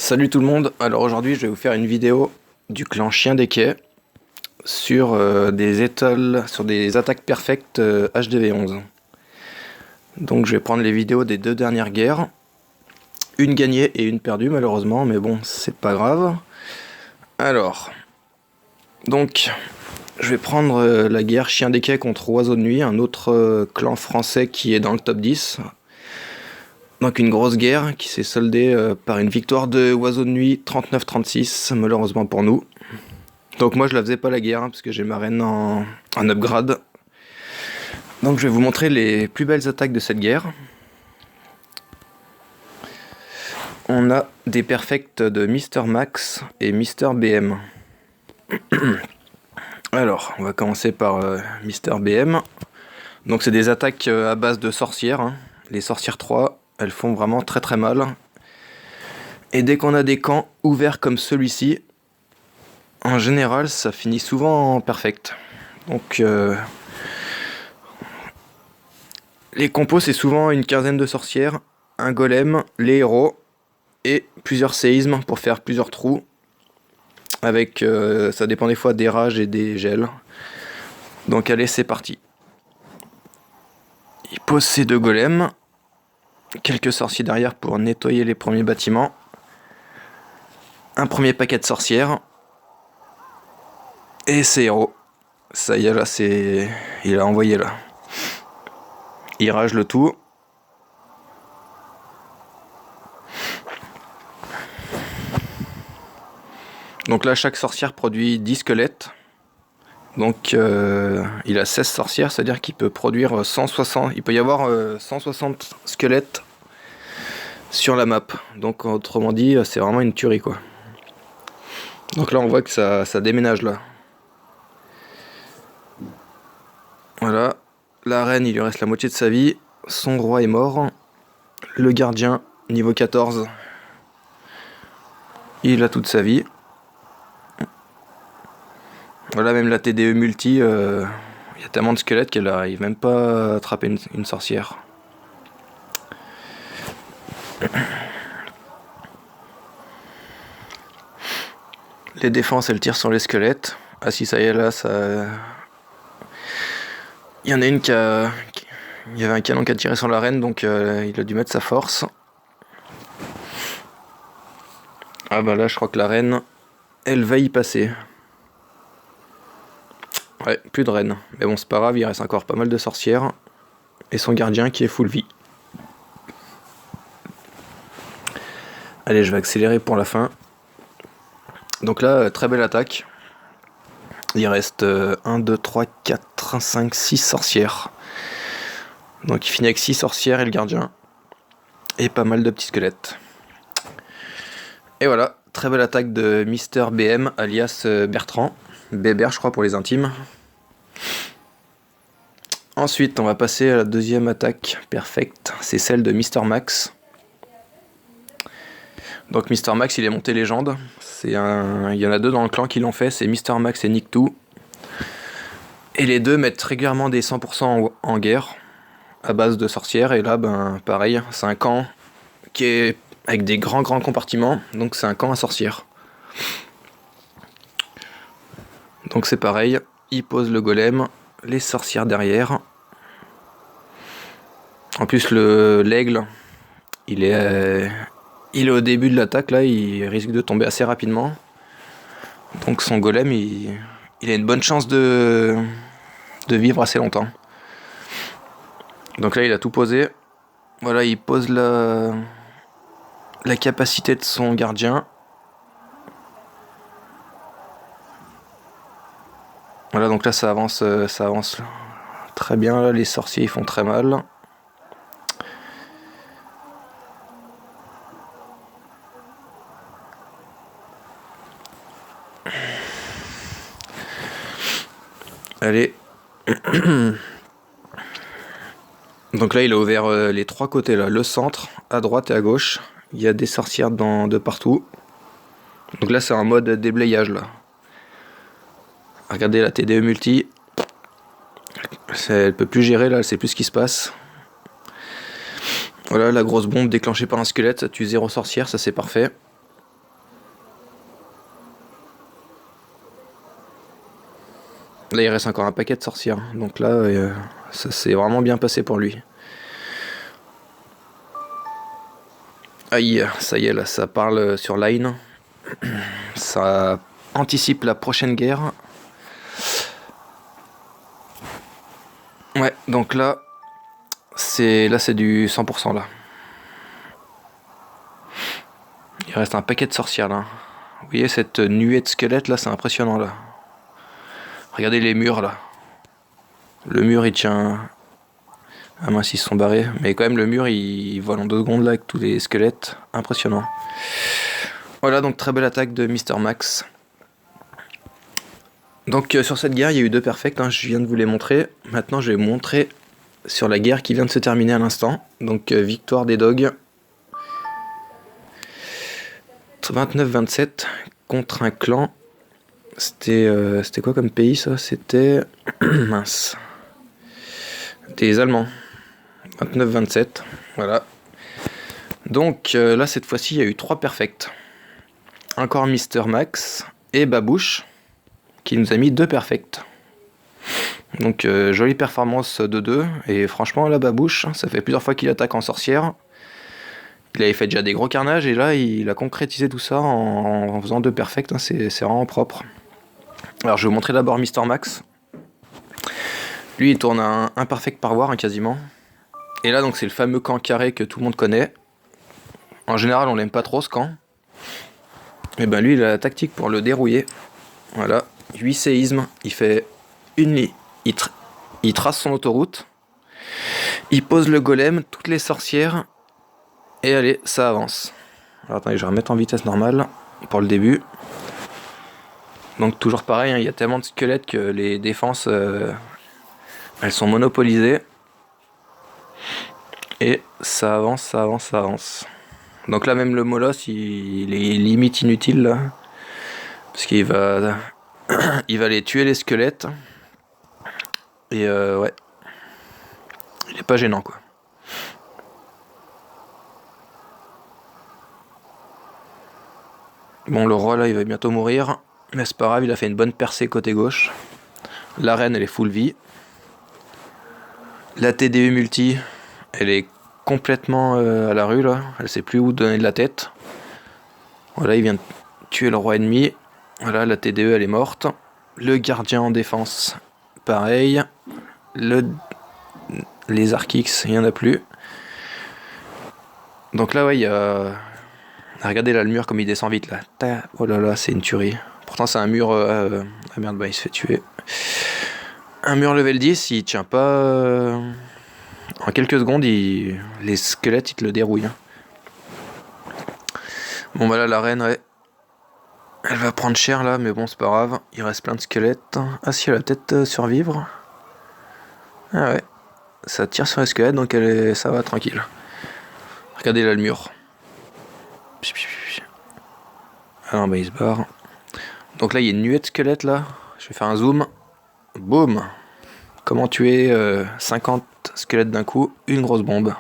Salut tout le monde, alors aujourd'hui je vais vous faire une vidéo du clan Chien des Quais sur sur des attaques perfectes HDV11. Donc je vais prendre les vidéos des deux dernières guerres, une gagnée et une perdue malheureusement, mais bon c'est pas grave. Alors, donc je vais prendre la guerre Chien des Quais contre Oiseau de Nuit, un autre clan français qui est dans le top 10. Donc une grosse guerre qui s'est soldée par une victoire de Oiseau de Nuit 39-36, malheureusement pour nous. Donc moi je la faisais pas la guerre, parce que j'ai ma reine en upgrade. Donc je vais vous montrer les plus belles attaques de cette guerre. On a des perfects de Mr Max et Mr BM. Alors, on va commencer par Mr BM. Donc c'est des attaques à base de sorcières, hein. Les sorcières 3, elles font vraiment très très mal. Et dès qu'on a des camps ouverts comme celui-ci, en général ça finit souvent en perfect. Donc les compos c'est souvent une quinzaine de sorcières, un golem, les héros et plusieurs séismes pour faire plusieurs trous. Avec ça dépend des fois des rages et des gels. Donc allez, c'est parti. Il pose ses deux golems, quelques sorciers derrière pour nettoyer les premiers bâtiments, un premier paquet de sorcières et ses héros. Ça y est, là c'est... il a envoyé là. Il rage le tout. Donc là chaque sorcière produit 10 squelettes. Donc il a 16 sorcières, c'est-à-dire qu'il peut produire 160. Il peut y avoir 160 squelettes sur la map. Donc autrement dit, c'est vraiment une tuerie quoi. Donc là on voit que ça déménage là. Voilà. La reine, il lui reste la moitié de sa vie. Son roi est mort. Le gardien, niveau 14. Il a toute sa vie. Voilà, même la TDE multi, il y a tellement de squelettes qu'elle arrive même pas à attraper une sorcière. Les défenses, elles tirent sur les squelettes. Ah si, ça y est, là, ça... Il y en a une il y avait un canon qui a tiré sur la reine, donc il a dû mettre sa force. Ah bah là, je crois que la reine, elle va y passer. Ouais, plus de reine. Mais bon, c'est pas grave, il reste encore pas mal de sorcières. Et son gardien qui est full vie. Allez, je vais accélérer pour la fin. Donc là, très belle attaque. Il reste 1, 2, 3, 4, 5, 6 sorcières. Donc il finit avec 6 sorcières et le gardien. Et pas mal de petits squelettes. Et voilà, très belle attaque de Mr BM alias Bertrand. Bébert je crois pour les intimes. Ensuite on va passer à la deuxième attaque perfecte. C'est celle de Mr Max. Donc Mr Max il est monté légende. Il y en a deux dans le clan qui l'ont fait, c'est Mr Max et Nick2. Et les deux mettent régulièrement des 100% en guerre à base de sorcières. Et là ben pareil, c'est un camp qui est avec des grands compartiments. Donc c'est un camp à sorcières. Donc c'est pareil, il pose le golem, les sorcières derrière. En plus l'aigle, il est au début de l'attaque là, il risque de tomber assez rapidement. Donc son golem, il a une bonne chance de vivre assez longtemps. Donc là il a tout posé. Voilà, il pose la capacité de son gardien. Voilà, donc là ça avance très bien. Là, les sorciers ils font très mal. Allez. Donc là il a ouvert les trois côtés là, le centre, à droite et à gauche. Il y a des sorcières de partout. Donc là c'est un mode déblayage là. Regardez la TDE multi. Elle peut plus gérer là, elle sait plus ce qui se passe. Voilà la grosse bombe déclenchée par un squelette, ça tue 0 sorcière, ça c'est parfait. Là il reste encore un paquet de sorcières. Donc là ça s'est vraiment bien passé pour lui. Aïe, ça y est là, ça parle sur Line. Ça anticipe la prochaine guerre. Ouais, donc là c'est du 100% là. Il reste un paquet de sorcières là. Vous voyez cette nuée de squelettes là, c'est impressionnant là. Regardez les murs là. Le mur il tient. Ah mince, ils se sont barrés. Mais quand même le mur il vole en 2 secondes là avec tous les squelettes. Impressionnant. Voilà, donc très belle attaque de Mr. Max. Donc sur cette guerre il y a eu 2 perfects, hein, je viens de vous les montrer. Maintenant je vais vous montrer sur la guerre qui vient de se terminer à l'instant. Donc victoire des dogs. 29-27 contre un clan. C'était quoi comme pays ça? C'était mince. Des Allemands. 29-27. Voilà. Donc là cette fois-ci il y a eu 3 perfects. Encore Mr. Max et Babouche qui nous a mis 2 perfects. Donc jolie performance de 2. Et franchement la Babouche, ça fait plusieurs fois qu'il attaque en sorcière. Il avait fait déjà des gros carnages et là il a concrétisé tout ça en faisant 2 perfects, hein, c'est vraiment propre. Alors je vais vous montrer d'abord Mr. Max. Lui il tourne un perfect par war, hein, quasiment. Et là donc c'est le fameux camp carré que tout le monde connaît. En général on l'aime pas trop ce camp. Et ben lui il a la tactique pour le dérouiller. Voilà, 8 séismes, il fait une ligne, il trace son autoroute. Il pose le golem, toutes les sorcières. Et allez, ça avance. Alors attendez, je vais remettre en vitesse normale pour le début. Donc toujours pareil, hein, il y a tellement de squelettes que les défenses elles sont monopolisées. Et ça avance, ça avance, ça avance. Donc là même le moloss il est limite inutile là. Parce qu'il va il va aller tuer les squelettes. Et ouais. Il est pas gênant quoi. Bon, le roi là il va bientôt mourir, mais c'est pas grave, il a fait une bonne percée côté gauche. La reine elle est full vie. La TDE multi, elle est complètement à la rue là, elle sait plus où donner de la tête. Voilà, il vient de tuer le roi ennemi. Voilà, la TDE elle est morte. Le gardien en défense, pareil. Les Archix, il n'y en a plus. Donc là ouais, il y a... Regardez là le mur comme il descend vite là. Oh là là, c'est une tuerie. Pourtant c'est un mur... Ah merde, bah il se fait tuer. Un mur level 10, il tient pas... En quelques secondes, les squelettes ils te le dérouillent. Bon bah là la reine, ouais. Elle va prendre cher là, mais bon c'est pas grave. Il reste plein de squelettes. Ah si, elle va peut-être survivre. Ah ouais. Ça tire sur les squelettes, donc ça va tranquille. Regardez là le mur. Ah non, bah il se barre. Donc là il y a une nuée de squelettes là. Je vais faire un zoom. Boum. Comment tuer 50 squelettes d'un coup? Une grosse bombe.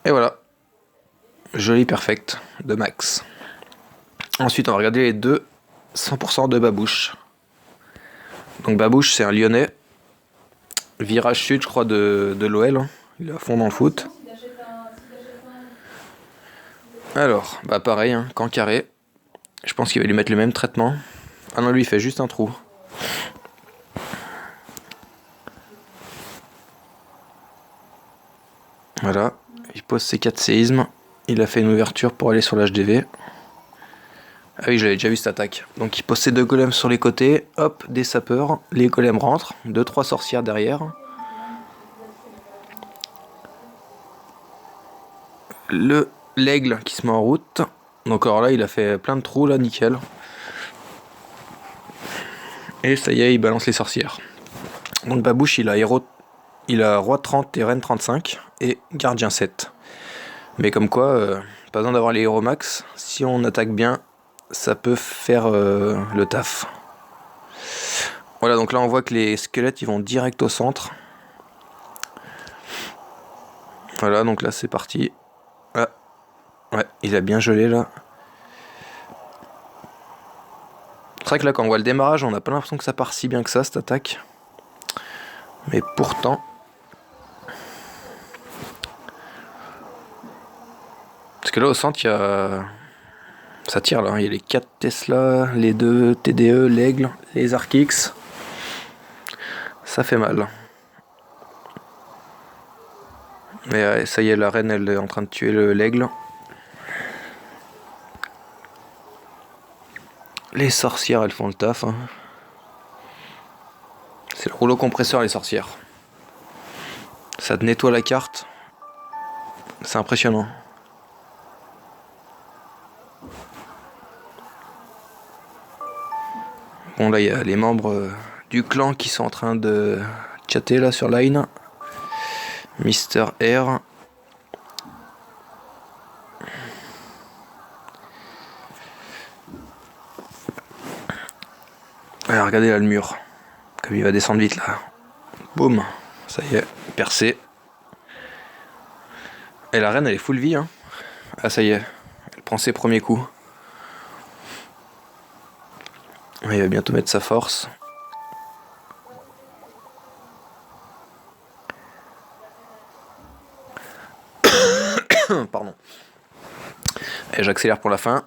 Et voilà. Joli perfect de Max. Ensuite on va regarder les deux 100% de Babouche. Donc Babouche c'est un Lyonnais. Virage sud je crois de l'OL. Hein. Il est à fond dans le foot. Alors, bah pareil, hein, camp carré. Je pense qu'il va lui mettre le même traitement. Ah non, lui il fait juste un trou. Voilà, il pose ses 4 séismes. Il a fait une ouverture pour aller sur l'HDV. Ah oui, j'avais déjà vu cette attaque. Donc il pose ses 2 golems sur les côtés. Hop, des sapeurs. Les golems rentrent. 2-3 sorcières derrière. L'aigle qui se met en route. Donc alors là, il a fait plein de trous là, nickel. Et ça y est, il balance les sorcières. Donc Babouche, il a roi 30 et reine 35 et gardien 7. Mais comme quoi, pas besoin d'avoir les héros max. Si on attaque bien, ça peut faire le taf. Voilà, donc là on voit que les squelettes ils vont direct au centre. Voilà, donc là c'est parti. Ouais, il a bien gelé là. C'est vrai que là, quand on voit le démarrage, on n'a pas l'impression que ça part si bien que ça, cette attaque. Mais pourtant... Parce que là, au centre, il y a... Ça tire là, il y a les 4 Tesla, les 2 TDE, l'Aigle, les Arc X. Ça fait mal. Mais ça y est, la reine, elle est en train de tuer l'Aigle. Les sorcières, elles font le taf. Hein. C'est le rouleau compresseur, les sorcières. Ça te nettoie la carte. C'est impressionnant. Bon, là, il y a les membres du clan qui sont en train de chatter là sur Line. Mister R. Alors, regardez là le mur. Comme il va descendre vite là. Boum. Ça y est, percé. Et la reine, elle est full vie. Hein. Ah, ça y est. Elle prend ses premiers coups. Il va bientôt mettre sa force. Pardon. Et j'accélère pour la fin.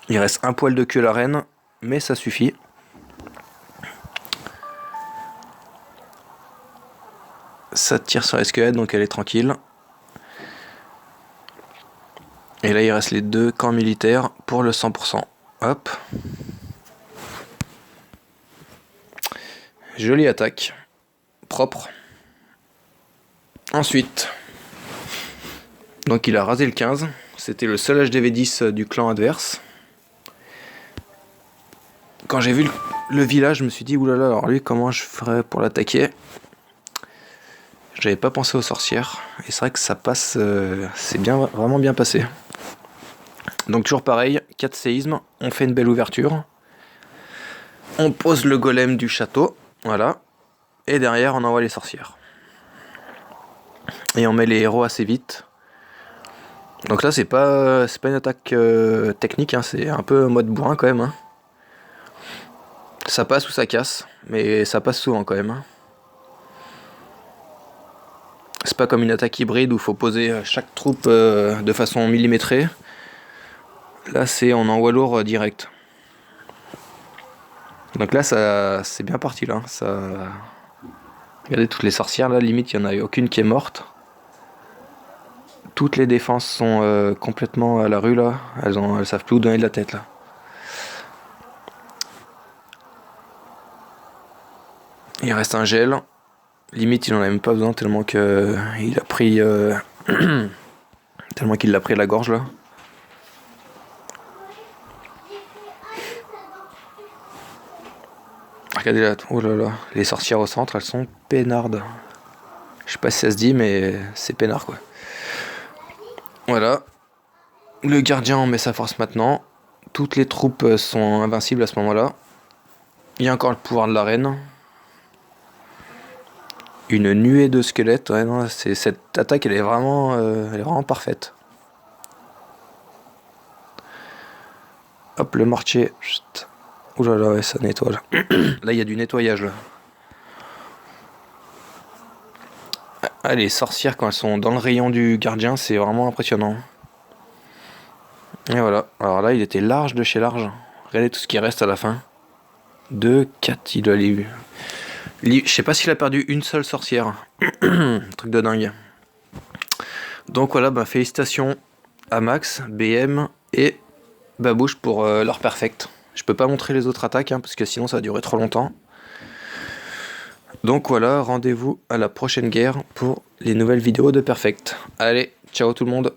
Il reste un poil de queue la reine, mais ça suffit. Ça tire sur les squelettes, donc elle est tranquille. Et là, il reste les 2 camps militaires pour le 100%. Hop. Jolie attaque. Propre. Ensuite. Donc il a rasé le 15. C'était le seul HDV10 du clan adverse. Quand j'ai vu le village, je me suis dit, oulala, alors lui, comment je ferais pour l'attaquer? J'avais pas pensé aux sorcières. Et c'est vrai que ça passe, c'est vraiment bien passé. Donc toujours pareil, 4 séismes, on fait une belle ouverture. On pose le golem du château, voilà. Et derrière, on envoie les sorcières. Et on met les héros assez vite. Donc là, c'est pas une attaque technique, hein, c'est un peu mode bourrin quand même. Hein. Ça passe ou ça casse, mais ça passe souvent quand même. Hein. C'est pas comme une attaque hybride où il faut poser chaque troupe de façon millimétrée. Là, on envoie lourd direct. Donc là, c'est bien parti là. Regardez toutes les sorcières là, limite il n'y en a aucune qui est morte. Toutes les défenses sont complètement à la rue là. Elles savent plus où donner de la tête là. Il reste un gel. Limite il en a même pas besoin tellement que il a pris tellement qu'il l'a pris à la gorge là. Regardez là, oh là là, les sorcières au centre, elles sont peinardes. Je sais pas si ça se dit, mais c'est peinard quoi. Voilà. Le gardien en met sa force maintenant. Toutes les troupes sont invincibles à ce moment-là. Il y a encore le pouvoir de la reine. Une nuée de squelettes. Ouais, non, cette attaque, elle est vraiment parfaite. Hop, le marché. Chut. Ouh là là, ouais, ça nettoie là. Là, il y a du nettoyage là. Ah, les sorcières, quand elles sont dans le rayon du gardien, c'est vraiment impressionnant. Et voilà. Alors là, il était large de chez large. Regardez tout ce qui reste à la fin. 2, 4, il doit aller. Je sais pas s'il a perdu une seule sorcière. Truc de dingue. Donc voilà, bah, félicitations à Max, BM et Babouche pour leur perfect. Je peux pas montrer les autres attaques hein, parce que sinon ça va durer trop longtemps. Donc voilà, rendez-vous à la prochaine guerre pour les nouvelles vidéos de Perfect. Allez, ciao tout le monde.